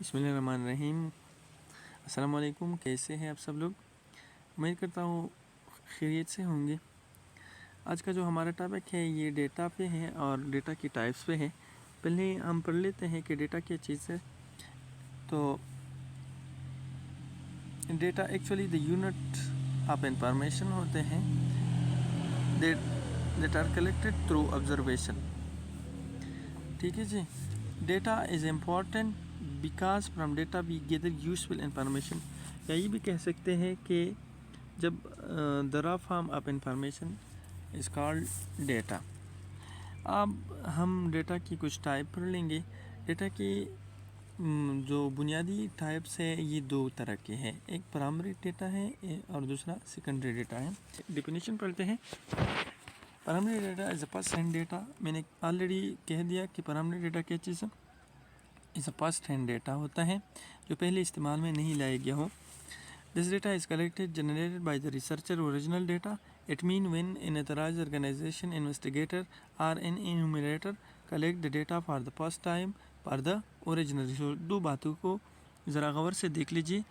बिस्मिल्लाहिर्रहमानिर्रहीम। अस्सलाम वालेकुम। कैसे हैं आप सब लोग? उम्मीद करता हूँ खैरियत से होंगे। आज का जो हमारा टॉपिक है ये डेटा पे है और डेटा की टाइप्स पे है। पहले हम पढ़ लेते हैं कि डेटा क्या चीज़ है। तो data actually the unit of information होते हैं that are collected through observation. ठीक है जी। Data is important because from data we gather useful information. या ये भी कह सकते हैं कि जब the raw form of information is called data. अब हम डेटा की कुछ टाइप पढ़ लेंगे। डेटा की जो बुनियादी टाइप्स है ये दो तरह के हैं, एक प्राइमरी डेटा है और दूसरा सेकेंडरी डेटा है। डेफिनेशन पढ़ते हैं। Primary data is a first hand data. मैंने ऑलरेडी कह दिया कि प्राइमरी डेटा क्या चीज़ है। Is a first hand data होता है जो पहले इस्तेमाल में नहीं लाया गया हो। This data is collected generated by the researcher original data. It mean when an authorized organization investigator और an enumerator collect the data for the first time for the original resource. दो बातों को ज़रा गौर से देख लीजिए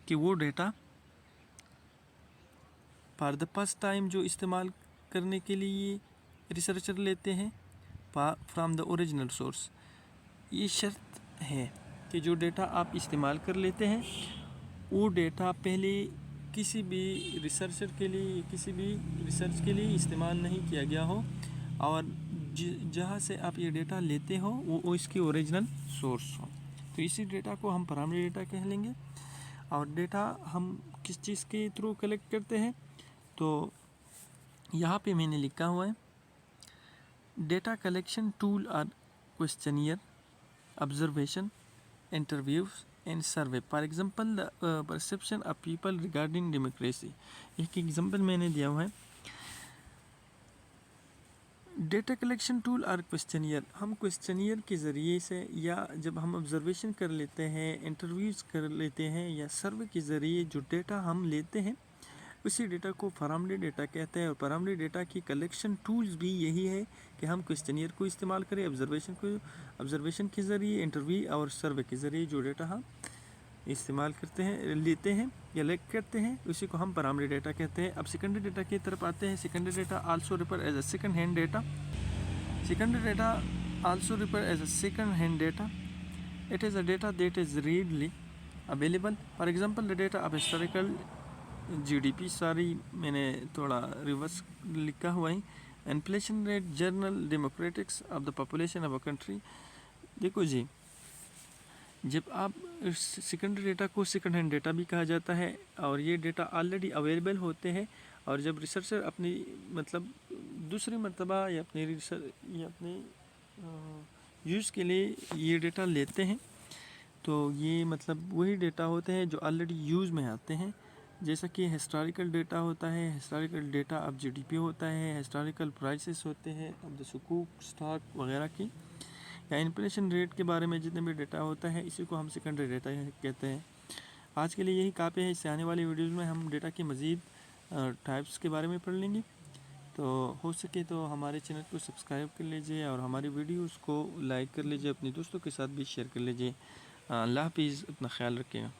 कि वो data for the first time जो इस्तेमाल करने के लिए रिसर्चर लेते हैं फ्राम द ओरिजिनल सोर्स। ये शर्त है कि जो डेटा आप इस्तेमाल कर लेते हैं वो डेटा पहले किसी भी रिसर्चर के लिए किसी भी रिसर्च के लिए इस्तेमाल नहीं किया गया हो और जहाँ से आप ये डेटा लेते हो वो इसकी ओरिजिनल सोर्स हो। तो इसी डेटा को हम प्राइमरी डेटा कह लेंगे। और डेटा हम किस चीज़ के थ्रू कलेक्ट करते हैं, तो यहाँ पे मैंने लिखा हुआ है डेटा कलेक्शन टूल और questionnaire, observation, interviews and survey. For example, the perception of people regarding democracy. एक एग्जाम्पल मैंने दिया हुआ है। डेटा कलेक्शन टूल और क्वेश्चनियर, हम क्वेश्चनियर के ज़रिए से या जब हम ऑब्जर्वेशन कर लेते हैं, इंटरव्यूज़ कर लेते हैं या सर्वे के ज़रिए जो डेटा हम लेते हैं उसी डेटा को प्राइमरी डेटा कहते हैं। और प्राइमरी डेटा की कलेक्शन टूल्स भी यही है कि हम क्वेश्चनियर को इस्तेमाल करें, ऑब्जर्वेशन के ज़रिए, इंटरव्यू और सर्वे के ज़रिए जो डेटा हम इस्तेमाल करते हैं, लेते हैं या कलेक्ट करते हैं, उसी को हम प्राइमरी डेटा कहते हैं। अब सेकेंडरी डेटा की तरफ आते हैं। Secondary data also refer as a second hand data. Secondary data also refer as a second hand data. It is a data that is readily available. For example the data of historical GDP, sorry मैंने थोड़ा reverse लिखा हुआ है। Inflation rate, general demographics of the population of a country. देखो जी, जब आप secondary data को सेकंड हैंड डेटा भी कहा जाता है और ये डेटा ऑलरेडी अवेलेबल होते हैं और जब रिसर्चर अपनी मतलब दूसरी मरतबा या अपने यूज़ के लिए ये डेटा लेते हैं तो ये मतलब वही डेटा होते हैं जो ऑलरेडी यूज़ में आते हैं। जैसा कि हिस्टोरिकल डेटा होता है, हिस्टोरिकल डेटा अब GDP होता है, हिस्टोरिकल प्राइसेस होते हैं अब द सुकूक स्टॉक वगैरह की, या इन्फ्लेशन रेट के बारे में जितने भी डेटा होता है इसी को हम सेकेंडरी डेटा कहते हैं। आज के लिए यही काफ़ी है। इससे आने वाली वीडियोज़ में हम डेटा की मज़ीद टाइप्स के बारे में पढ़ लेंगे। तो हो सके तो हमारे चैनल को सब्सक्राइब कर लीजिए और हमारी वीडियोज़ को लाइक कर लीजिए, अपने दोस्तों के साथ भी शेयर कर लीजिए। अल्लाह हाफिज़, अपना ख्याल रखिएगा।